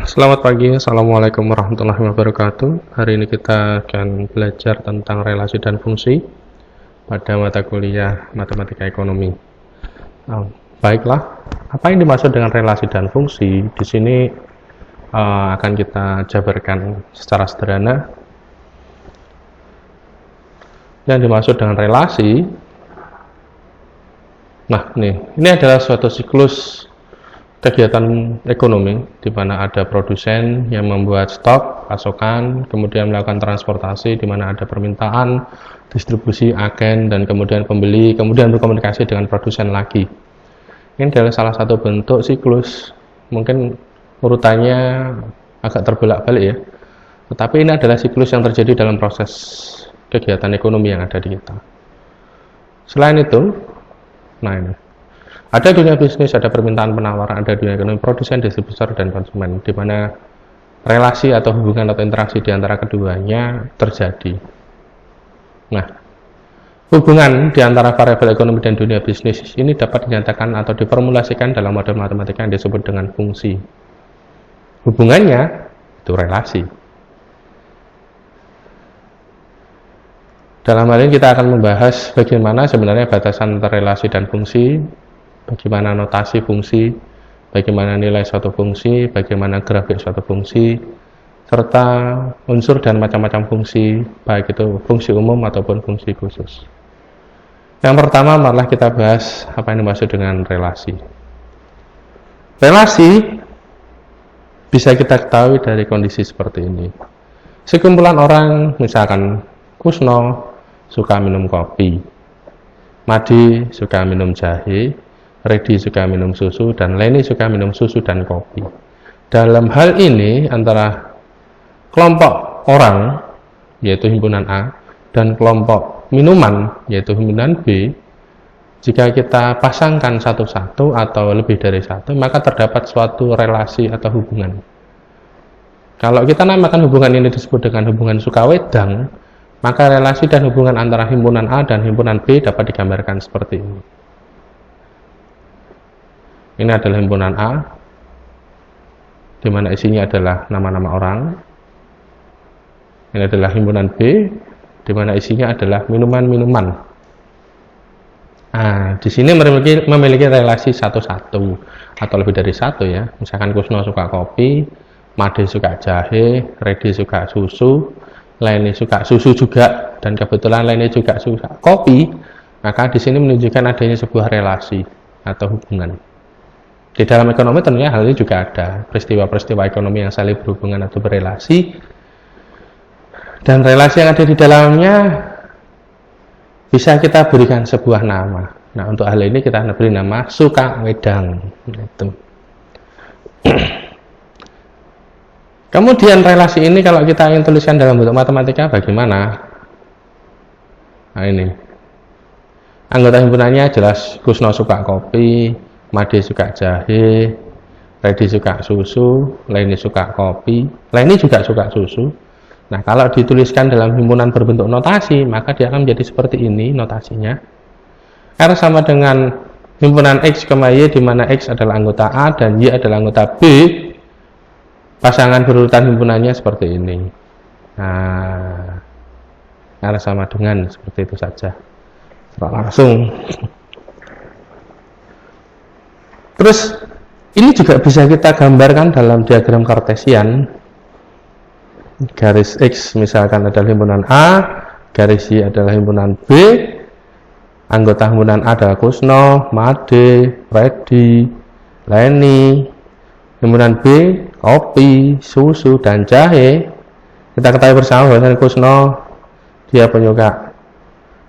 Selamat pagi, Assalamualaikum warahmatullahi wabarakatuh. Hari ini kita akan belajar tentang relasi dan fungsi pada mata kuliah Matematika Ekonomi. Baiklah, apa yang dimaksud dengan relasi dan fungsi? Di sini akan kita jabarkan secara sederhana. Yang dimaksud dengan relasi, nah ini adalah suatu siklus kegiatan ekonomi di mana ada produsen yang membuat stok, pasokan, kemudian melakukan transportasi di mana ada permintaan, distribusi, agen, dan kemudian pembeli, kemudian berkomunikasi dengan produsen lagi. Ini adalah salah satu bentuk siklus, mungkin urutannya agak terbolak-balik ya, tetapi ini adalah siklus yang terjadi dalam proses kegiatan ekonomi yang ada di kita. Selain itu, nah ini ada dunia bisnis, ada permintaan penawaran, ada dunia ekonomi produsen, distributor, dan konsumen, di mana relasi atau hubungan atau interaksi di antara keduanya terjadi. Nah, hubungan di antara variabel ekonomi dan dunia bisnis ini dapat dinyatakan atau diformulasikan dalam model matematika yang disebut dengan fungsi. Hubungannya itu relasi. Dalam hal ini kita akan membahas bagaimana sebenarnya batasan antara relasi dan fungsi, bagaimana notasi fungsi, bagaimana nilai suatu fungsi, bagaimana grafik suatu fungsi, serta unsur dan macam-macam fungsi, baik itu fungsi umum ataupun fungsi khusus. Yang pertama, marilah kita bahas apa yang dimaksud dengan relasi. Relasi bisa kita ketahui dari kondisi seperti ini. Sekumpulan orang, misalkan Kusno suka minum kopi, Madi suka minum jahe, Redi suka minum susu, dan Leni suka minum susu dan kopi. Dalam hal ini antara kelompok orang, yaitu himpunan A, dan kelompok minuman, yaitu himpunan B, jika kita pasangkan satu-satu atau lebih dari satu, maka terdapat suatu relasi atau hubungan. Kalau kita namakan hubungan ini disebut dengan hubungan sukawedang, maka relasi dan hubungan antara himpunan A dan himpunan B dapat digambarkan seperti ini. Ini adalah himpunan A, di mana isinya adalah nama-nama orang. Ini adalah himpunan B, di mana isinya adalah minuman-minuman. Nah, di sini memiliki relasi satu-satu atau lebih dari satu ya. Misalkan Kusno suka kopi, Made suka jahe, Redi suka susu, Leni suka susu juga, dan kebetulan Leni juga suka kopi. Maka di sini menunjukkan adanya sebuah relasi atau hubungan. Di dalam ekonomi tentunya hal ini juga ada peristiwa-peristiwa ekonomi yang saling berhubungan atau berelasi, dan relasi yang ada di dalamnya bisa kita berikan sebuah nama. Nah, untuk hal ini kita beri nama sukawedang. Kemudian relasi ini kalau kita ingin tuliskan dalam bentuk matematika bagaimana? Nah, ini anggota himpunannya jelas Kusno suka kopi, Made suka jahe, Redi suka susu, Leni suka kopi, Leni juga suka susu. Nah, kalau dituliskan dalam himpunan berbentuk notasi, maka dia akan menjadi seperti ini notasinya. R sama dengan himpunan X, Y, di mana X adalah anggota A dan Y adalah anggota B. Pasangan berurutan himpunannya seperti ini. Nah, R sama dengan seperti itu saja. Langsung. Terus ini juga bisa kita gambarkan dalam diagram kartesian. Garis X misalkan adalah himpunan A, garis Y adalah himpunan B, anggota himpunan A adalah Kusno, Made, Redi, Leni, himpunan B, kopi, susu, dan jahe. Kita ketahui bersama bahwa Kusno dia penyuka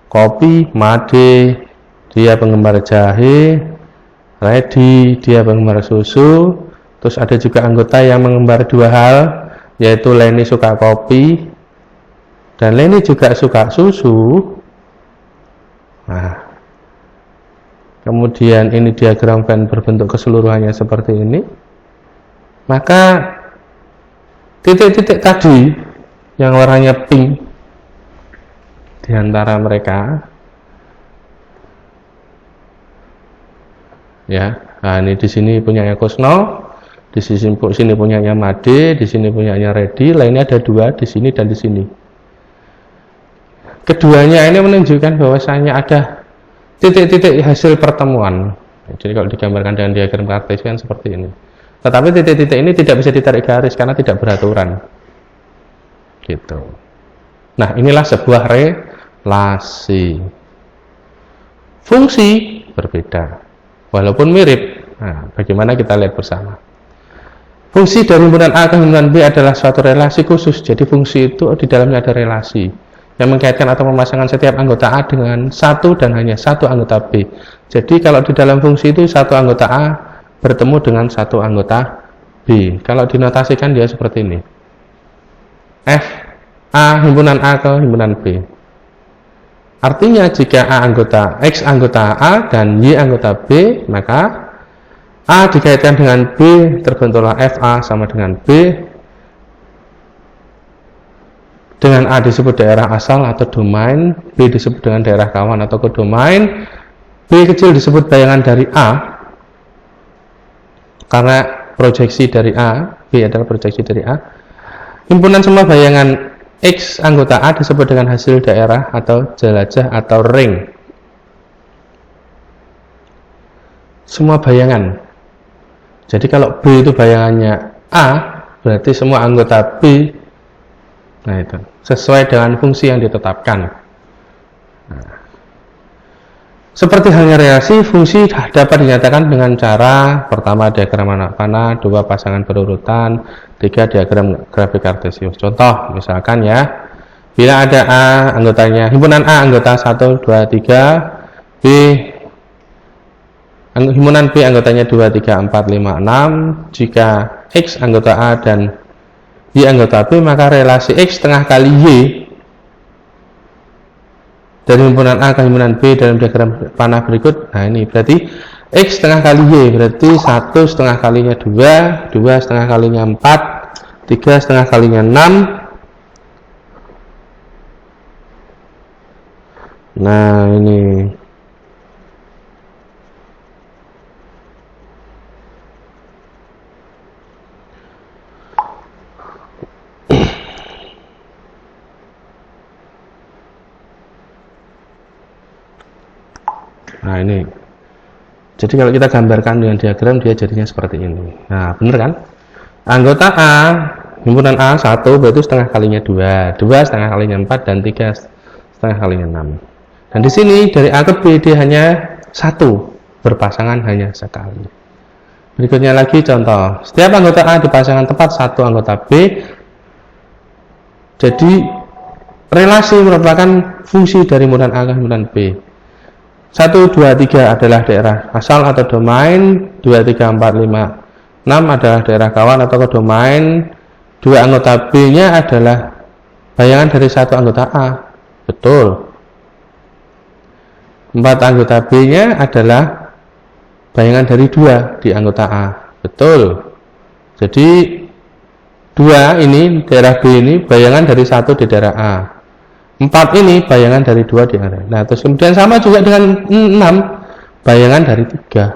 kopi, Made dia penggemar jahe, Redi dia penggemar susu. Terus ada juga anggota yang menggembar dua hal, yaitu Leni suka kopi dan Leni juga suka susu. Nah, kemudian ini diagram Venn berbentuk keseluruhannya seperti ini. Maka titik-titik tadi yang warnanya pink di antara mereka ya. Nah, ini di sini punya Kusno, Di sini punyanya Made, di sini punyanya Ready, lainnya ada dua di sini dan di sini. Keduanya ini menunjukkan bahwasanya ada titik-titik hasil pertemuan. Jadi kalau digambarkan dengan diagram kartesian seperti ini. Tetapi titik-titik ini tidak bisa ditarik garis karena tidak beraturan. Gitu. Nah, inilah sebuah relasi. Fungsi berbeda, walaupun mirip. Nah, bagaimana kita lihat bersama. Fungsi dari himpunan A ke himpunan B adalah suatu relasi khusus. Jadi fungsi itu di dalamnya ada relasi yang mengkaitkan atau memasangkan setiap anggota A dengan satu dan hanya satu anggota B. Jadi kalau di dalam fungsi itu satu anggota A bertemu dengan satu anggota B. Kalau dinotasikan dia seperti ini. F A himpunan A ke himpunan B. Artinya jika X anggota A dan Y anggota B, maka A dikaitkan dengan B, terbentuklah FA sama dengan B. Dengan A disebut daerah asal atau domain, B disebut dengan daerah kawan atau kodomain, B kecil disebut bayangan dari A, karena proyeksi dari A, B adalah proyeksi dari A. Himpunan semua bayangan X anggota A disebut dengan hasil daerah atau jelajah atau ring. Semua bayangan. Jadi kalau B itu bayangannya A, berarti semua anggota B, nah itu sesuai dengan fungsi yang ditetapkan. Nah, seperti halnya relasi, fungsi dapat dinyatakan dengan cara pertama diagram anak panah, dua pasangan berurutan, tiga diagram grafik kartesius. Contoh misalkan ya, bila ada A anggotanya, himpunan A anggota 1, 2, 3, B himpunan B anggotanya 2, 3, 4, 5, 6. Jika X anggota A dan Y anggota B, maka relasi X setengah kali Y dari himpunan A ke himpunan B dalam diagram panah berikut. Nah ini berarti X setengah kali Y, berarti 1 setengah kalinya 2, 2 setengah kalinya 4, 3 setengah kalinya 6. Nah ini jadi kalau kita gambarkan dengan diagram, dia jadinya seperti ini. Nah bener kan, anggota A himpunan A 1 berarti setengah kalinya 2, 2 setengah kalinya 4, dan 3 setengah kalinya 6. Dan di sini dari A ke B dia hanya 1, berpasangan hanya sekali. Berikutnya lagi contoh, setiap anggota A dipasangkan tepat satu anggota B. Jadi relasi merupakan fungsi dari himpunan A ke himpunan B. 1, 2, 3 adalah daerah asal atau domain, 2, 3, 4, 5, 6 adalah daerah kawan atau kodomain. Dua anggota B nya adalah bayangan dari satu anggota A, betul. 4 anggota B nya adalah bayangan dari 2 di anggota A, betul. Jadi 2 ini daerah B ini bayangan dari 1 di daerah A, 4 ini bayangan dari 2 di area. Nah terus kemudian sama juga dengan 6, bayangan dari 3,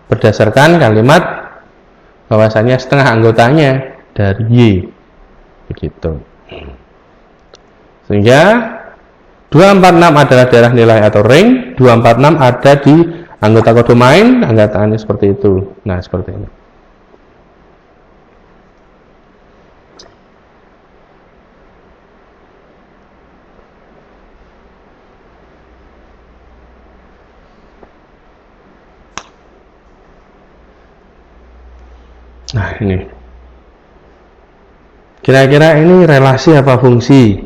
berdasarkan kalimat bahwasanya setengah anggotanya dari Y, begitu. Sehingga 246 adalah daerah nilai atau ring, 246 ada di anggota kodomain, anggatannya seperti itu. Nah seperti ini. Nah ini kira-kira ini relasi apa fungsi?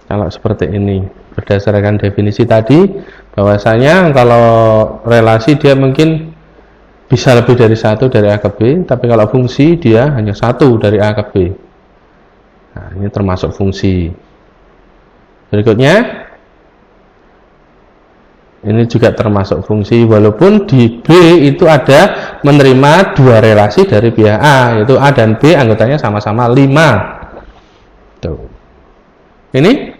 Kalau seperti ini berdasarkan definisi tadi, bahwasanya kalau relasi dia mungkin bisa lebih dari 1 dari A ke B, tapi kalau fungsi dia hanya 1 dari A ke B. Nah ini termasuk fungsi. Berikutnya ini juga termasuk fungsi, walaupun di B itu ada menerima 2 relasi dari pihak A, yaitu A dan B anggotanya sama-sama 5. Tuh. Ini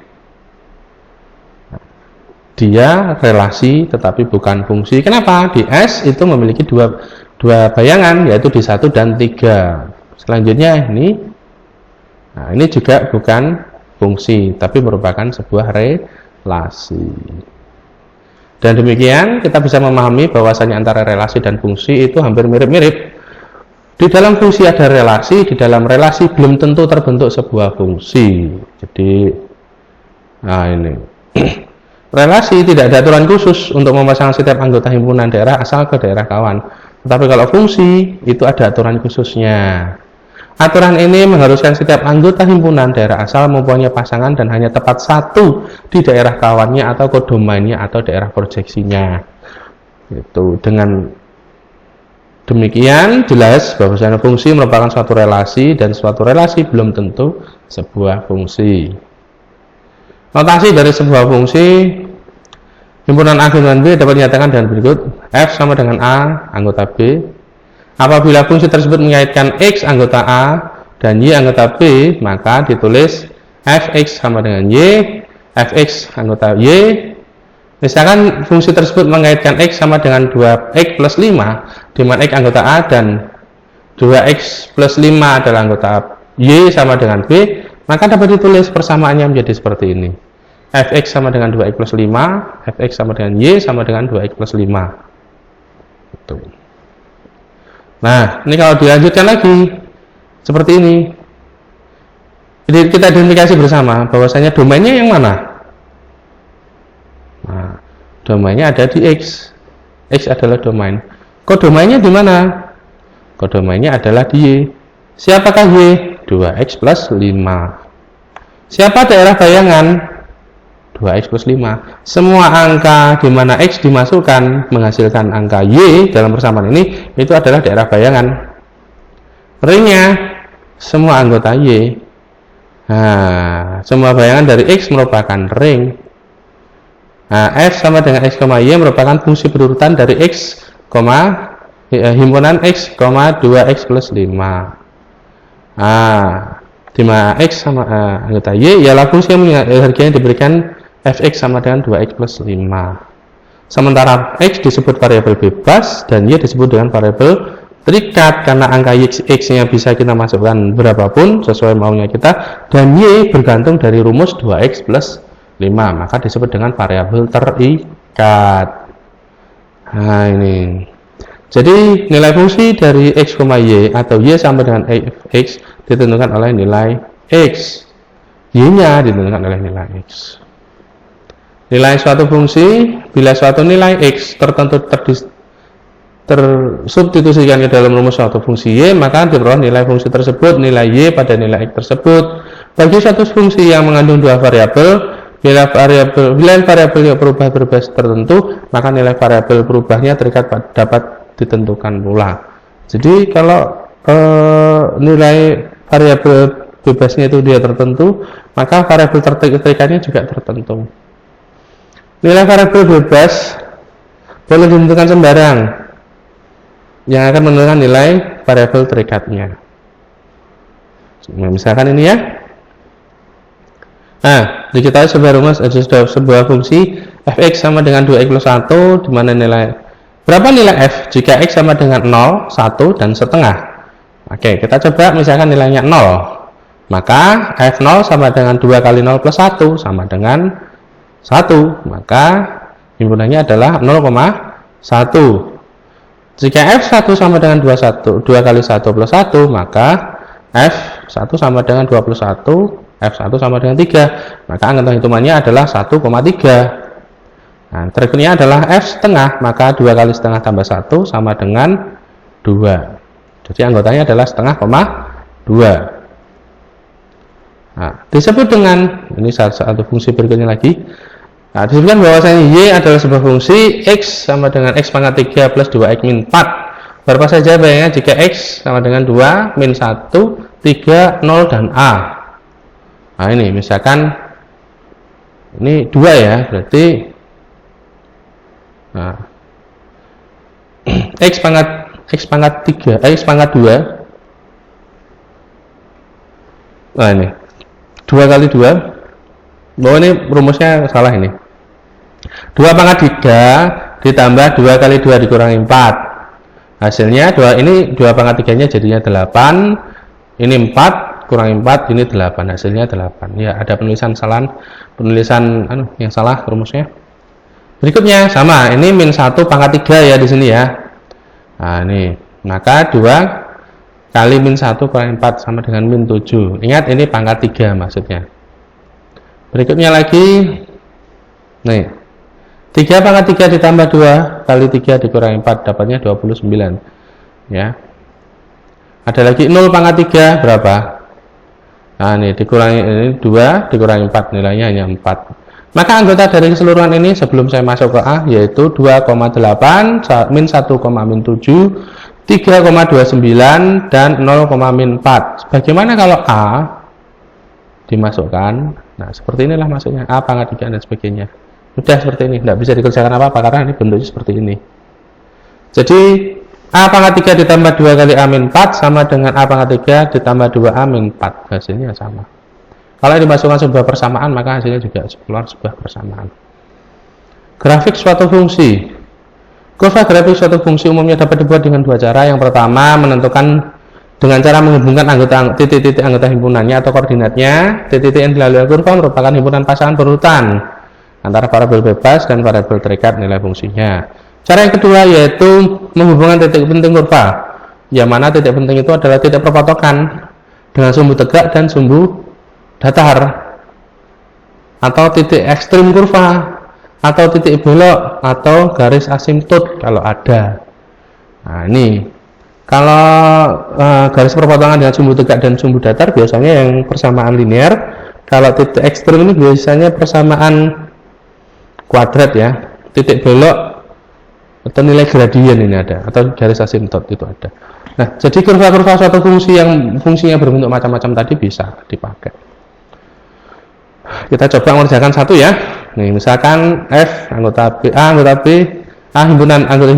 dia relasi tetapi bukan fungsi. Kenapa? Di S itu memiliki dua bayangan, yaitu di 1 dan 3. Selanjutnya ini, nah ini juga bukan fungsi tapi merupakan sebuah relasi. Dan demikian kita bisa memahami bahwasanya antara relasi dan fungsi itu hampir mirip-mirip. Di dalam fungsi ada relasi, di dalam relasi belum tentu terbentuk sebuah fungsi. Jadi, nah ini relasi tidak ada aturan khusus untuk memasang setiap anggota himpunan daerah asal ke daerah kawan. Tetapi kalau fungsi itu ada aturan khususnya. Aturan ini mengharuskan setiap anggota himpunan daerah asal mempunyai pasangan dan hanya tepat satu di daerah kawannya atau kodomainnya atau daerah proyeksinya. Itu dengan demikian jelas bahwasanya fungsi merupakan suatu relasi dan suatu relasi belum tentu sebuah fungsi. Notasi dari sebuah fungsi, himpunan A himpunan B dapat dinyatakan dengan berikut: F sama dengan A anggota B. Apabila fungsi tersebut mengaitkan X anggota A dan Y anggota B, maka ditulis Fx sama dengan Y, Fx anggota Y. Misalkan fungsi tersebut mengaitkan X sama dengan 2X plus 5, di mana X anggota A dan 2X plus 5 adalah anggota Y sama dengan B, maka dapat ditulis persamaannya menjadi seperti ini. Fx sama dengan 2X plus 5, Fx sama dengan Y sama dengan 2X plus 5. Itu. Nah, ini kalau dilanjutkan lagi, seperti ini. Jadi kita identifikasi bersama bahwasanya domainnya yang mana? Nah, domainnya ada di X. X adalah domain. Kodomainnya di mana? Kodomainnya adalah di Y. Siapakah Y? 2X plus 5. Siapa daerah bayangan? 2X plus 5. Semua angka di mana X dimasukkan menghasilkan angka Y dalam persamaan ini, itu adalah daerah bayangan. Ringnya semua anggota Y. Nah, semua bayangan dari X merupakan ring. Nah, F sama dengan X, Y merupakan fungsi berurutan dari X, himpunan X, 2X plus 5. Nah, di mana X sama anggota Y ialah fungsi yang harganya diberikan Fx sama dengan 2X plus 5. Sementara X disebut variabel bebas dan Y disebut dengan variabel terikat karena angka X-nya bisa kita masukkan berapapun sesuai maunya kita, dan Y bergantung dari rumus 2X plus 5, maka disebut dengan variabel terikat. Nah, ini. Jadi nilai fungsi dari X, Y atau Y sama dengan X ditentukan oleh nilai X. Y-nya ditentukan oleh nilai X. Nilai suatu fungsi, bila suatu nilai X tertentu tersubstitusikan ke dalam rumus suatu fungsi Y, maka diperoleh nilai fungsi tersebut, nilai Y pada nilai X tersebut. Bagi suatu fungsi yang mengandung dua variabel, bila variabel yang berubah tertentu, maka nilai variabel berubahnya terikat dapat ditentukan pula. Jadi kalau nilai variabel bebasnya itu dia tertentu, maka variabel terikatnya juga tertentu. Nilai variabel bebas boleh ditentukan sembarang yang akan menentukan nilai variabel terikatnya. Misalkan ini ya. Nah, diketahui sebuah rumus sebuah fungsi Fx sama dengan 2X plus 1, di mana berapa nilai F jika X sama dengan 0, 1, dan setengah. Oke, kita coba misalkan nilainya 0. Maka F0 sama dengan 2 kali 0 plus 1 sama dengan 1. Maka himpunannya adalah 0,1. Jika F1 sama dengan 2 kali 1 plus 1, maka F1 sama dengan 21, F1 sama dengan 3, maka angka hitungannya adalah 1,3. Nah, triknya adalah F setengah, maka 2 kali setengah tambah 1 sama dengan 2. Jadi anggotanya adalah setengah, 2. Nah, disebut dengan, ini satu fungsi berikutnya lagi. Nah, disebutkan bahwasanya Y adalah sebuah fungsi X sama dengan X pangkat 3 plus 2X min 4. Berapa saja bayangannya jika X sama dengan 2, min 1, 3, 0, dan A. Nah, ini misalkan ini 2 ya, berarti nah, X pangkat 3, X pangkat 2. Nah, ini 2 kali 2. Bahwa ini rumusnya salah ini. 2 pangkat 3 ditambah 2 kali 2 dikurangi 4. Hasilnya 2, ini 2 pangkat 3-nya jadinya 8. Ini 4 kurangi 4, ini 8. Hasilnya 8. Ya, ada penulisan yang salah rumusnya. Berikutnya sama, ini min 1 pangkat 3 ya di sini ya. Nah, ini. Maka 2 kali min 1 kurangi 4 sama dengan min 7. Ingat ini pangkat 3 maksudnya. Berikutnya lagi, nih, 3 pangkat 3 ditambah 2 kali 3 dikurangi 4, dapatnya 29. Ya. Ada lagi 0 pangkat 3 berapa? Nah, ini dikurangi, ini 2 dikurangi 4, nilainya hanya 4. Maka anggota dari keseluruhan ini sebelum saya masuk ke A yaitu 2,8 min 1, min 7, 3,29 dan 0, min 4. Bagaimana kalau A dimasukkan? Nah, seperti inilah maksudnya, A pangkat 3 dan sebagainya. Sudah seperti ini, tidak bisa dikerjakan apa-apa karena ini bentuknya seperti ini. Jadi A pangkat 3 ditambah 2 kali A min 4 sama dengan A pangkat 3 ditambah 2A min 4. Hasilnya sama. Kalau dimasukkan sebuah persamaan, maka hasilnya juga keluar sebuah persamaan. Grafik suatu fungsi. Kurva grafik suatu fungsi umumnya dapat dibuat dengan dua cara. Yang pertama, menentukan dengan cara menghubungkan titik-titik anggota himpunannya atau koordinatnya. Titik-titik yang dilalui kurva merupakan himpunan pasangan berurutan antara variabel bebas dan variabel terikat nilai fungsinya. Cara yang kedua yaitu menghubungkan titik penting kurva, yang mana titik penting itu adalah titik perpotokan dengan sumbu tegak dan sumbu datar, atau titik ekstrim kurva, atau titik belok, atau garis asimtot kalau ada. Nah, ini kalau garis perpotongan dengan sumbu tegak dan sumbu datar biasanya yang persamaan linear. Kalau titik ekstrim ini biasanya persamaan kuadrat ya. Titik belok atau nilai gradien ini ada, atau garis asimtot itu ada. Nah, jadi kurva-kurva suatu fungsi yang fungsinya berbentuk macam-macam tadi bisa dipakai. Kita coba mengerjakan satu ya. Nih, misalkan F anggota B, A anggota B, A himpunan anggota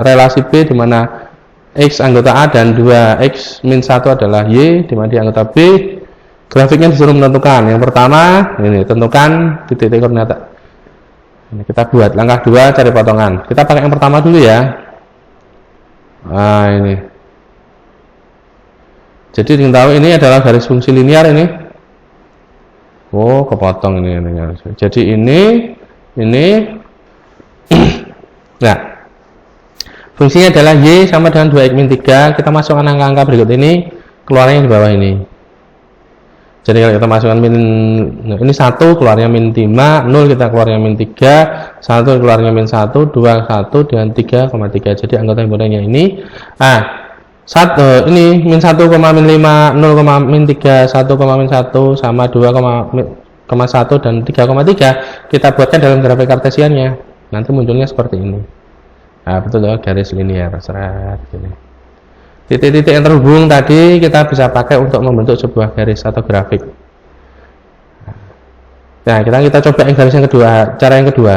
relasi B di mana X anggota A dan 2X min 1 adalah Y, di mana di anggota B. Grafiknya disuruh menentukan. Yang pertama, ini tentukan titik koordinat. Ini kita buat langkah 2, cari potongan. Kita pakai yang pertama dulu ya. Nah, ini. Jadi diketahui ini adalah garis fungsi linear ini. Oh, kepotong ini. Jadi ini. Nah, fungsinya adalah Y sama dengan 2X min 3. Kita masukkan angka-angka berikut ini, keluarnya di bawah ini. Jadi kalau kita masukkan min, nah ini 1 keluarnya min 5, 0 kita keluarnya min 3, 1 keluarnya min 1, 2, 1 dengan 3,3. Jadi anggota himpunannya ini. Ini min 1, min 5, 0, min 3, 1, min 1 sama 2,1 dan 3,3 kita buatkan dalam grafik kartesiannya. Nanti munculnya seperti ini. Nah, betul ya, garis linear. Titik-titik yang terhubung tadi kita bisa pakai untuk membentuk sebuah garis atau grafik. Nah, kita coba yang garis yang kedua, cara yang kedua.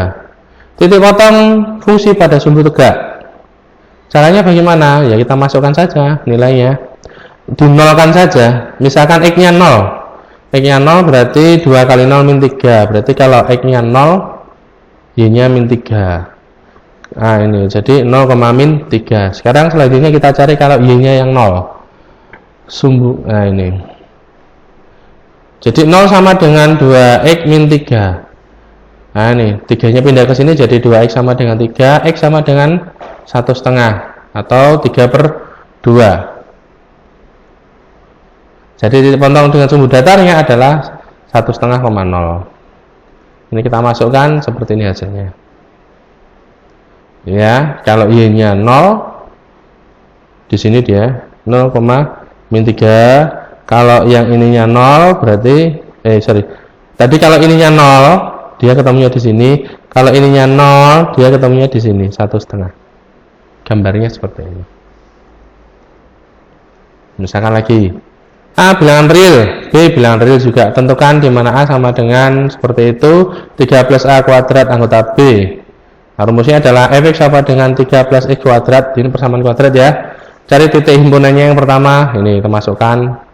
Titik potong fungsi pada sumbu tegak. Caranya bagaimana? Ya kita masukkan saja nilainya. Dinolkan saja. Misalkan X-nya 0. X-nya 0 berarti 2 kali 0 min 3. Berarti kalau X-nya 0, Y-nya min 3. Nah, ini jadi 0, min 3. Sekarang selanjutnya kita cari kalau Y-nya yang 0. Sumbu, nah ini. Jadi 0 sama dengan 2X min 3. Nah, ini 3-nya pindah ke sini jadi 2X sama dengan 3. X sama dengan 1,5 atau 3/2. Jadi titik potong dengan sumbu datarnya adalah 1,5,0. Ini kita masukkan seperti ini hasilnya. Ya, kalau Y-nya 0, di sini dia 0, min 3. Kalau yang ininya 0 berarti tadi kalau ininya 0 dia ketemunya di sini. Kalau ininya 0 dia ketemunya di sini 1,5. Gambarnya seperti ini. Misalkan lagi A bilangan real, B bilangan real juga. Tentukan di mana A sama dengan seperti itu 3 plus A kuadrat anggota B. Nah, rumusnya adalah Fx sama dengan 3 plus X kuadrat. Ini persamaan kuadrat ya. Cari titik himpunannya yang pertama. Ini kita masukkan.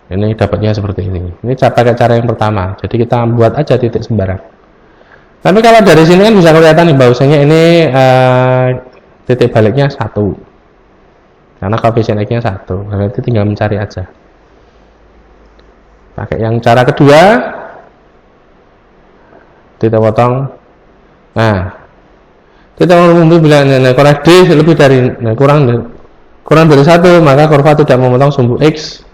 Ini dapatnya seperti ini. Ini pakai cara yang pertama. Jadi kita buat aja titik sembarang. Tapi kalau dari sini kan bisa kelihatan nih bahwasanya ini titik baliknya 1, karena koefisien X nya 1, berarti tinggal mencari aja. Pakai yang cara kedua, kita potong. Nah, kita mau bilang kurang D lebih dari kurang dari 1, maka kurva tidak memotong sumbu X.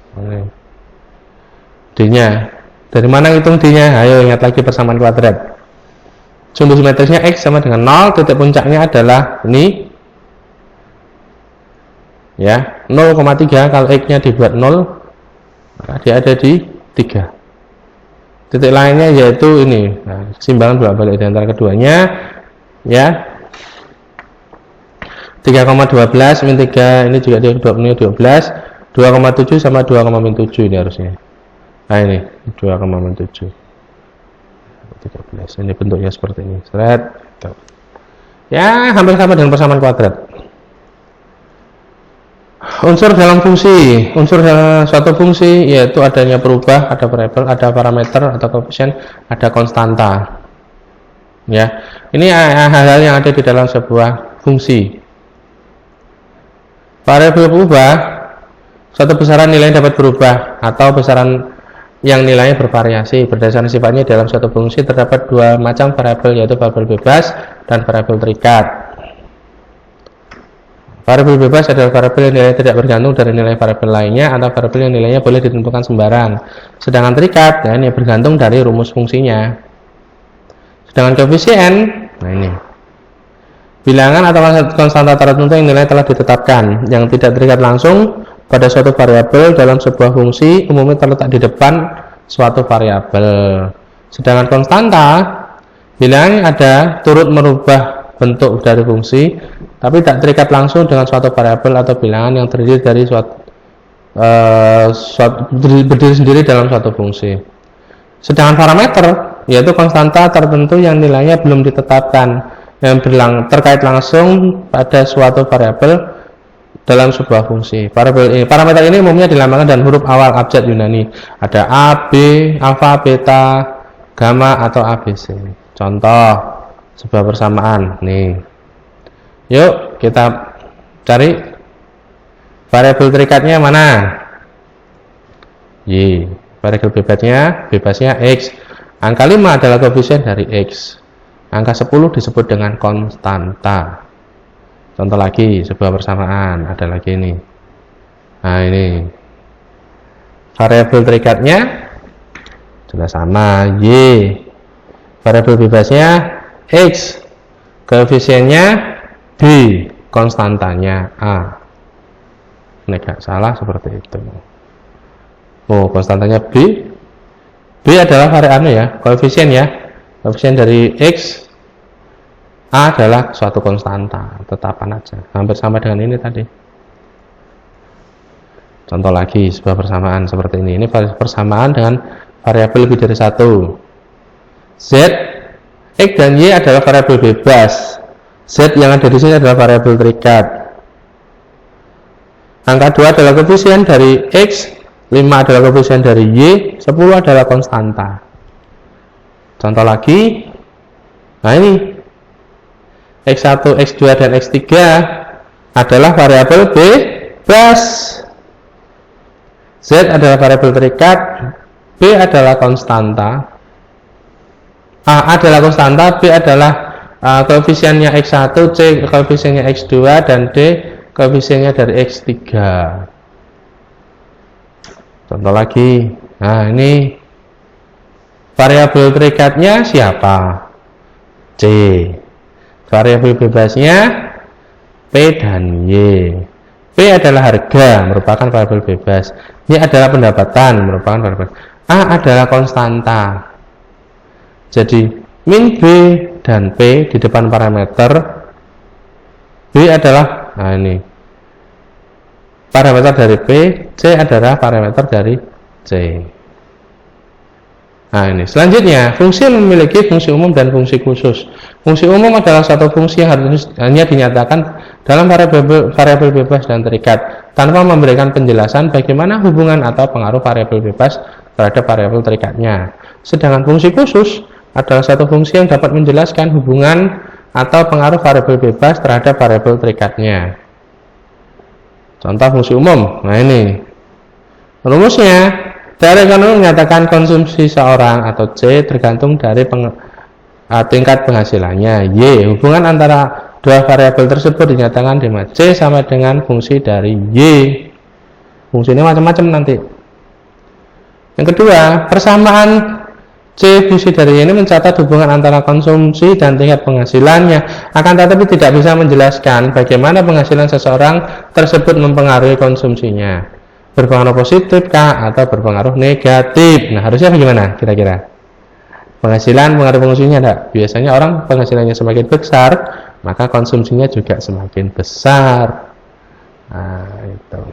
D nya dari mana hitung D nya? Ayo ingat lagi persamaan kuadrat. Sumbu simetrisnya X sama dengan 0, titik puncaknya adalah ini ya, 0,3. Kalau X nya dibuat 0, maka dia ada di 3. Titik lainnya yaitu ini, nah, keseimbangan bolak-balik di antara keduanya ya, 3,12 min 3, ini juga dia 12, 2,7 sama 2,7 ini harusnya. Nah ini 2,7, 13, ini bentuknya seperti ini, seret ya, hampir sama dengan persamaan kuadrat. Unsur dalam fungsi, unsur dalam suatu fungsi yaitu adanya perubah, ada variabel, ada parameter atau koefisien, ada konstanta ya. Ini hal-hal yang ada di dalam sebuah fungsi. Variabel berubah, suatu besaran nilai dapat berubah, atau besaran yang nilainya bervariasi berdasarkan sifatnya. Dalam suatu fungsi terdapat dua macam variabel, yaitu variabel bebas dan variabel terikat. Variabel bebas adalah variabel yang nilainya tidak bergantung dari nilai variabel lainnya, atau variabel yang nilainya boleh ditentukan sembarang. Sedangkan terikat, ya, ini bergantung dari rumus fungsinya. Sedangkan koefisien, nah ini bilangan atau konstanta tertentu yang nilai telah ditetapkan, yang tidak terikat langsung pada suatu variabel dalam sebuah fungsi, umumnya terletak di depan suatu variabel. Sedangkan konstanta, bilangan ada turut merubah bentuk dari fungsi, tapi tak terikat langsung dengan suatu variabel atau bilangan yang terdiri dari berdiri sendiri dalam suatu fungsi. Sedangkan parameter, yaitu konstanta tertentu yang nilainya belum ditetapkan, yang terkait langsung pada suatu variabel dalam sebuah fungsi. Parameter ini umumnya dilambangkan dengan huruf awal abjad Yunani. Ada A, B, alfa, beta, gamma, atau ABC. Contoh sebuah persamaan nih. Yuk kita cari variabel terikatnya mana? Y. Variabel bebasnya X. Angka 5 adalah koefisien dari X. Angka 10 disebut dengan konstanta. Contoh lagi, sebuah persamaan, ada lagi ini. Nah ini variabel terikatnya sudah sama, Y. Variabel bebasnya X, koefisiennya B, konstantanya A. Ini gak salah seperti itu. Oh, konstantanya B. B adalah variabel ya, koefisien ya. Koefisien dari X, A adalah suatu konstanta, tetapan aja, hampir sama dengan ini tadi. Contoh lagi sebuah persamaan seperti ini. Ini persamaan dengan variabel lebih dari 1. Z, X dan Y adalah variabel bebas. Z yang ada di sini adalah variabel terikat. Angka 2 adalah koefisien dari X, 5 adalah koefisien dari Y, 10 adalah konstanta. Contoh lagi, nah ini X1, X2, dan X3 adalah variabel bebas. Z adalah variabel terikat, B adalah konstanta, A adalah konstanta, B adalah koefisiennya X1, C koefisiennya X2, dan D koefisiennya dari X3. Contoh lagi, nah ini variabel terikatnya siapa? C. Variabel bebasnya P dan Y. P adalah harga, merupakan variabel bebas. Y adalah pendapatan, merupakan variabel. A adalah konstanta. Jadi min B dan P di depan parameter. B adalah, nah ini parameter dari P, C adalah parameter dari C. Nah ini selanjutnya, fungsi yang memiliki fungsi umum dan fungsi khusus. Fungsi umum adalah suatu fungsi yang hanya dinyatakan dalam variabel bebas dan terikat, tanpa memberikan penjelasan bagaimana hubungan atau pengaruh variabel bebas terhadap variabel terikatnya. Sedangkan fungsi khusus adalah satu fungsi yang dapat menjelaskan hubungan atau pengaruh variabel bebas terhadap variabel terikatnya. Contoh fungsi umum. Nah ini rumusnya. Teori ekonomi menyatakan konsumsi seorang atau C tergantung dari tingkat penghasilannya. Y. Hubungan antara dua variabel tersebut dinyatakan di mana C sama dengan fungsi dari Y. Fungsi ini macam-macam nanti. Yang kedua, persamaan C fungsi dari Y ini mencatat hubungan antara konsumsi dan tingkat penghasilannya, akan tetapi tidak bisa menjelaskan bagaimana penghasilan seseorang tersebut mempengaruhi konsumsinya. Berpengaruh positif kah atau berpengaruh negatif? Nah, harusnya bagaimana kira-kira? Penghasilan pengaruh konsumsinya enggak? Biasanya orang penghasilannya semakin besar, maka konsumsinya juga semakin besar. Nah, itu.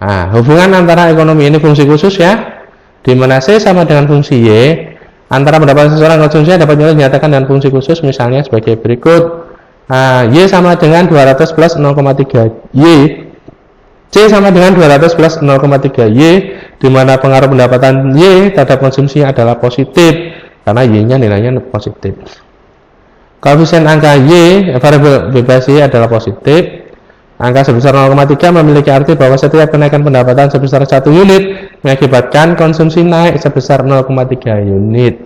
Nah, hubungan antara ekonomi ini fungsi khusus ya, di mana C sama dengan fungsi Y. Antara pendapatan seseorang konsumsinya dapat dinyatakan dengan fungsi khusus, misalnya sebagai berikut. Nah, Y sama dengan 200 plus 0,3 Y. C sama dengan 200 plus 0,3 Y, di mana pengaruh pendapatan Y terhadap konsumsinya adalah positif, karena Y-nya nilainya positif. Koefisien angka Y, variabel bebas Y adalah positif. Angka sebesar 0,3 memiliki arti bahwa setiap kenaikan pendapatan sebesar 1 unit mengakibatkan konsumsi naik sebesar 0,3 unit.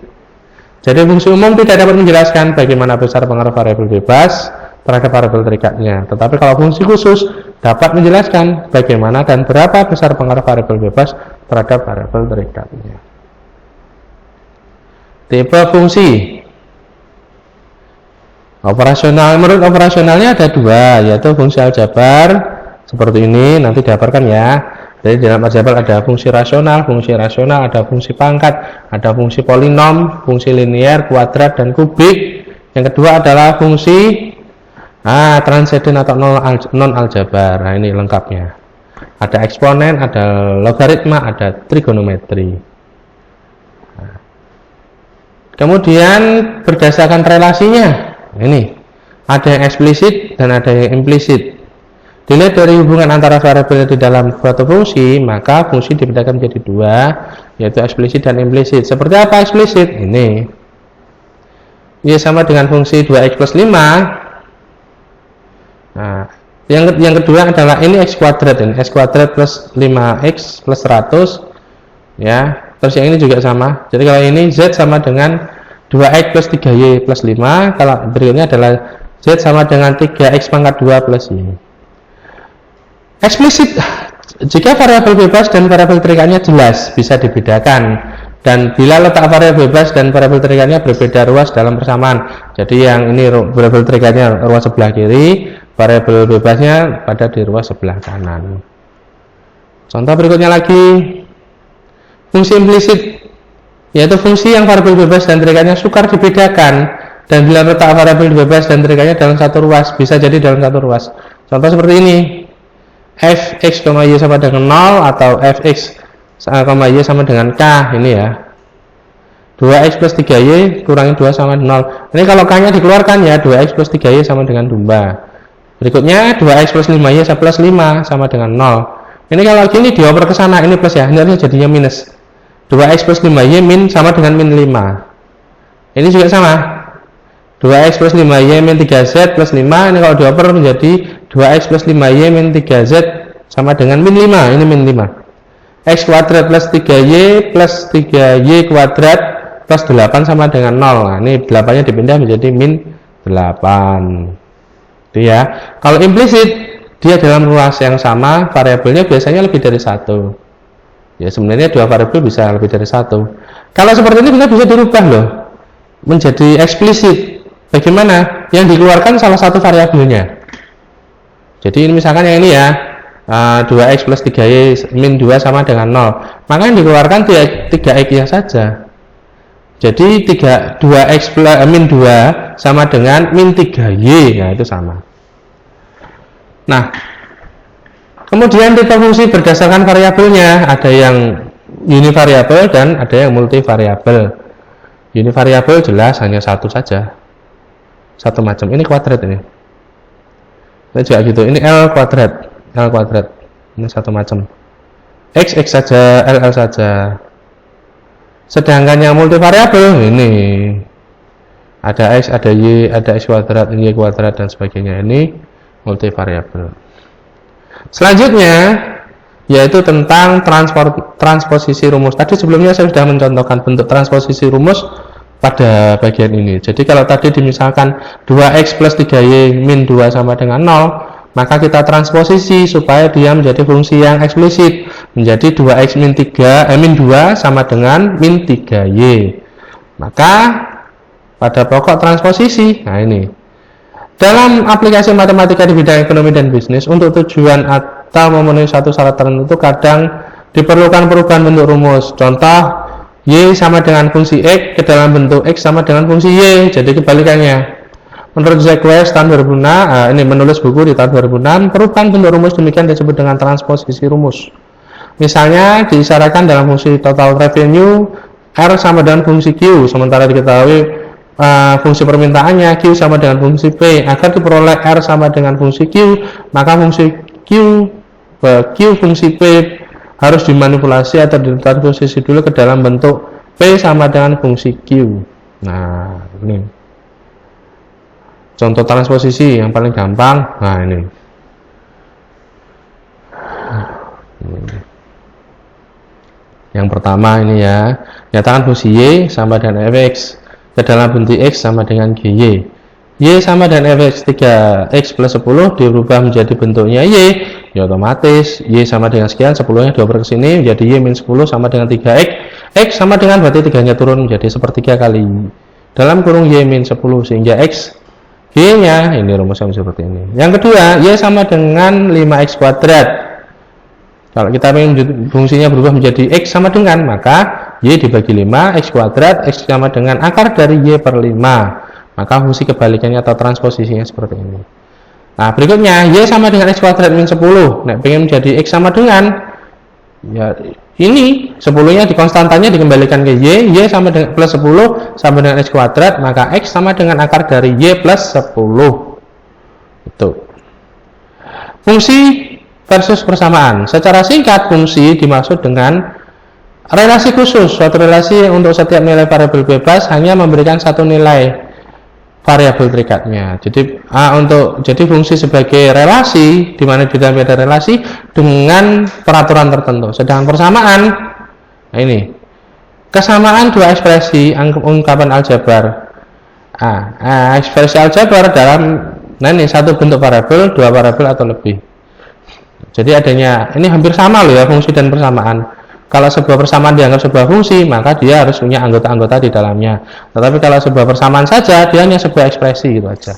Jadi fungsi umum tidak dapat menjelaskan bagaimana besar pengaruh variabel bebas terhadap variabel terikatnya. Tetapi kalau fungsi khusus dapat menjelaskan bagaimana dan berapa besar pengaruh variabel bebas terhadap variabel terikatnya. Tipe fungsi operasional. Menurut operasionalnya ada dua, yaitu fungsi aljabar seperti ini, nanti dihafalkan ya. Jadi dalam aljabar ada fungsi rasional, ada fungsi pangkat, ada fungsi polinom, fungsi linier, kuadrat, dan kubik. Yang kedua adalah fungsi transenden atau non aljabar. Nah, ini lengkapnya. Ada eksponen, ada logaritma, ada trigonometri. Nah. Kemudian berdasarkan relasinya, ini ada yang eksplisit dan ada yang implisit. Dilihat dari hubungan antara variabel di dalam suatu fungsi, maka fungsi dibedakan menjadi dua, yaitu eksplisit dan implisit. Seperti apa eksplisit? Ini Y sama dengan fungsi 2x plus 5. Nah, yang kedua adalah ini x kuadrat, ini x kuadrat plus 5x plus 100 ya. Terus yang ini juga sama. Jadi kalau ini z sama dengan 2x plus 3y plus 5, kalau berikutnya adalah z sama dengan 3x pangkat 2 plus y. Eksplisit, jika variabel bebas dan variabel terikatnya jelas bisa dibedakan, dan bila letak variabel bebas dan variabel terikatnya berbeda ruas dalam persamaan. Jadi yang ini variabel terikatnya ruas sebelah kiri, variabel bebasnya pada di ruas sebelah kanan. Contoh berikutnya lagi, fungsi implisit, yaitu fungsi yang variabel bebas dan terikatnya sukar dibedakan, dan bila letak variabel bebas dan terikatnya dalam satu ruas, bisa jadi dalam satu ruas. Contoh seperti ini, fx, y sama dengan 0 atau fx, y sama dengan k, ini ya. 2x plus 3y kurangi 2 sama 0. Ini kalau k nya dikeluarkan ya, 2x plus 3y sama dengan domba. Berikutnya 2x plus 5y plus 5 sama dengan 0. Ini kalau gini dioper ke sana, ini plus ya, ini jadinya minus. 2x plus 5y min sama dengan min 5. Ini juga sama. 2x plus 5y min 3z plus 5, ini kalau dioper menjadi 2x plus 5y min 3z sama dengan min 5, ini min 5. X kuadrat plus 3y plus 3y kuadrat plus 8 sama dengan 0. Nah, ini 8 nya dipindah menjadi min 8. Itu ya. Kalau implisit, dia dalam ruas yang sama, variabelnya biasanya lebih dari satu. Ya, sebenarnya dua variabel bisa lebih dari satu. Kalau seperti ini kita bisa dirubah loh menjadi eksplisit. Bagaimana? Yang dikeluarkan salah satu variabelnya. Jadi ini misalkan yang ini ya, 2x plus 3y min 2 sama dengan 0. Maka yang dikeluarkan 3x nya saja. Jadi 2x plus min 2 sama dengan min 3y, ya itu sama. Nah, kemudian tipe fungsi berdasarkan variabelnya, ada yang univariabel dan ada yang multivariabel. Univariabel jelas hanya satu saja, satu macam. Ini kuadrat ini. Ini juga gitu. Ini L kuadrat, ini satu macam. X saja, L saja. Sedangkan yang multivariabel ini ada X, ada Y, ada X kuadrat, Y kuadrat, dan sebagainya. Ini multivariabel. Selanjutnya yaitu tentang transposisi rumus. Tadi sebelumnya saya sudah mencontohkan bentuk transposisi rumus pada bagian ini. Jadi kalau tadi dimisalkan 2X plus 3Y min 2 sama dengan 0, maka kita transposisi supaya dia menjadi fungsi yang eksplisit, menjadi 2X min 2 sama dengan min 3Y. Maka pada pokok transposisi, nah ini, dalam aplikasi matematika di bidang ekonomi dan bisnis, untuk tujuan atau memenuhi satu syarat tertentu kadang diperlukan perubahan bentuk rumus. Contoh, Y sama dengan fungsi X ke dalam bentuk X sama dengan fungsi Y, jadi kebalikannya. Menurut Jack Welch tahun 2006, ini menulis buku di tahun 2006, perubahan bentuk rumus demikian disebut dengan transposisi rumus. Misalnya diisyaratkan dalam fungsi total revenue R sama dengan fungsi Q, sementara diketahui fungsi permintaannya Q sama dengan fungsi P. Agar diperoleh R sama dengan fungsi Q, maka fungsi Q fungsi P harus dimanipulasi atau ditransposisi dulu ke dalam bentuk P sama dengan fungsi Q. Nah, ini contoh transposisi yang paling gampang. Nah, ini yang pertama ini ya, nyatakan fungsi Y sama dengan fx ke dalam bentuk X sama dengan GY. Y sama dengan fx 3X plus 10 dirubah menjadi bentuknya Y, ya otomatis Y sama dengan sekian, 10-nya dioper ke sini menjadi Y min 10 sama dengan 3X. X sama dengan berarti 3-nya turun menjadi sepertiga kali dalam kurung Y min 10, sehingga X Y-nya ini rumusnya seperti ini. Yang kedua, Y sama dengan 5X kuadrat. Kalau kita ingin fungsinya berubah menjadi X sama dengan, maka Y dibagi 5, X kuadrat, X sama dengan akar dari Y per 5. Maka fungsi kebalikannya atau transposisinya seperti ini. Nah, berikutnya, Y sama dengan X kuadrat min 10. Nah, pengen menjadi X sama dengan, ya ini 10-nya di konstantannya dikembalikan ke Y, Y sama dengan plus 10 sama dengan X kuadrat, maka X sama dengan akar dari Y plus 10. Itu. Fungsi versus persamaan. Secara singkat, fungsi dimaksud dengan relasi khusus, suatu relasi untuk setiap nilai variabel bebas hanya memberikan satu nilai variabel terikatnya. Jadi fungsi sebagai relasi, di mana di dalamnya ada relasi dengan peraturan tertentu. Sedangkan persamaan, nah ini kesamaan dua ekspresi ungkapan aljabar. Ekspresi aljabar dalam, nah ini satu bentuk variabel, dua variabel atau lebih. Jadi adanya ini hampir sama loh ya, fungsi dan persamaan. Kalau sebuah persamaan dianggap sebuah fungsi, maka dia harus punya anggota-anggota di dalamnya. Tetapi kalau sebuah persamaan saja, dia hanya sebuah ekspresi gitu aja.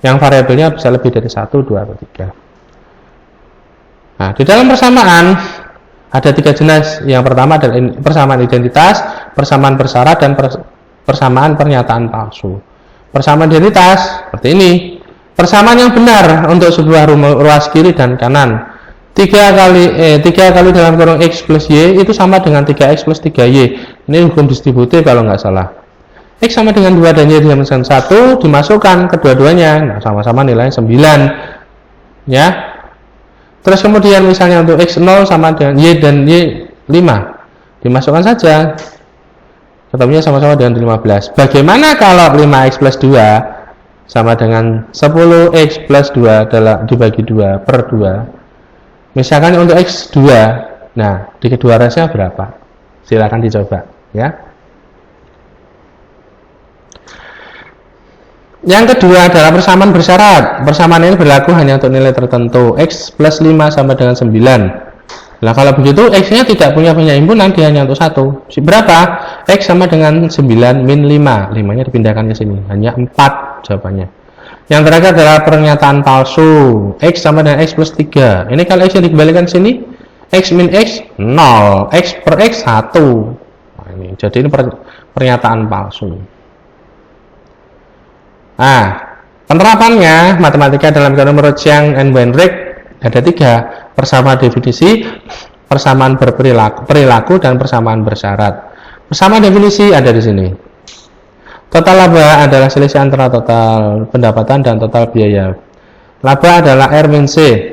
Yang variabelnya bisa lebih dari 1, 2, atau 3. Nah, di dalam persamaan ada 3 jenis. Yang pertama adalah persamaan identitas, persamaan bersyarat, dan persamaan pernyataan palsu. Persamaan identitas seperti ini. Persamaan yang benar untuk sebuah ruas kiri dan kanan. 3 kali dalam kurung X plus Y itu sama dengan 3X plus 3Y. Ini hukum distributif kalau nggak salah. X sama dengan 2 dan Y sama dengan 1 dimasukkan kedua-duanya. Nah, sama-sama nilainya 9. Ya. Terus kemudian misalnya untuk X 0 sama dengan Y dan Y 5. Dimasukkan saja. Ketemunya sama-sama dengan 15. Bagaimana kalau 5X plus 2 sama dengan 10X plus 2 dibagi 2 per 2? Misalkan untuk X2, nah di kedua rasnya berapa? Silakan dicoba ya. Yang kedua adalah persamaan bersyarat. Persamaan ini berlaku hanya untuk nilai tertentu. X plus 5 sama dengan 9. Nah kalau begitu X nya tidak punya penyimpunan, dia hanya untuk 1. Berapa? X sama dengan 9 min 5. 5 nya dipindahkan ke sini, hanya 4 jawabannya. Yang terakhir adalah pernyataan palsu. X sama dengan X plus 3. Ini kalau X yang dikembalikan sini, X min X 0, X per X 1. Nah, ini jadi ini pernyataan palsu. Nah, penerapannya matematika dalam teori menurut Chiang and Wenrich ada 3: persamaan definisi, persamaan perilaku, dan persamaan bersyarat. Persamaan definisi ada di sini. Total laba adalah selisih antara total pendapatan dan total biaya. Laba adalah R min C.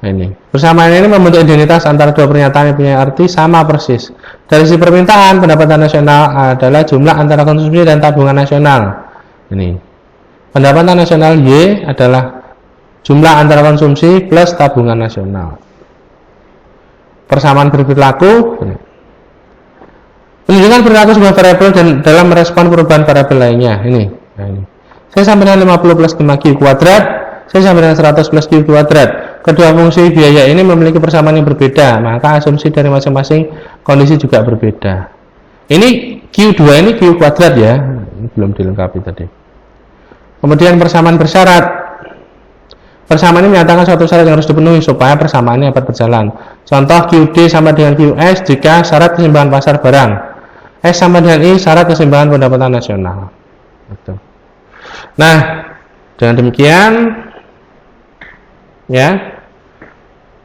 Nah, ini persamaan ini membentuk identitas antara dua pernyataan yang punya arti sama persis. Dari sisi permintaan, pendapatan nasional adalah jumlah antara konsumsi dan tabungan nasional. Ini pendapatan nasional Y adalah jumlah antara konsumsi plus tabungan nasional. Persamaan berperilaku. Penunjukan perilaku sebuah variabel dan dalam merespon perubahan variabel lainnya. Ini. Nah, ini. Saya sampai dengan 50 plus 5Q kuadrat. Saya sampai dengan 100 plus Q kuadrat. Kedua fungsi biaya ini memiliki persamaan yang berbeda, maka asumsi dari masing-masing kondisi juga berbeda. Ini Q2 ini Q kuadrat ya, belum dilengkapi tadi. Kemudian persamaan bersyarat. Persamaan ini menyatakan suatu syarat yang harus dipenuhi supaya persamaannya dapat berjalan. Contoh QD sama dengan QS jika syarat keseimbangan pasar barang. S sama dengan I syarat keseimbangan pendapatan nasional. Nah, dengan demikian ya,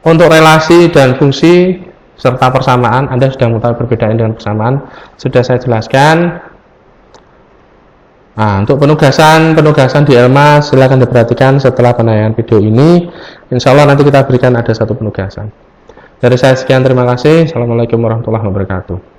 untuk relasi dan fungsi serta persamaan Anda sudah mengetahui perbedaan dengan persamaan, sudah saya jelaskan. Nah, untuk penugasan di Elma silakan diperhatikan setelah penayangan video ini. Insya Allah nanti kita berikan ada satu penugasan. Dari saya sekian, terima kasih. Assalamualaikum warahmatullahi wabarakatuh.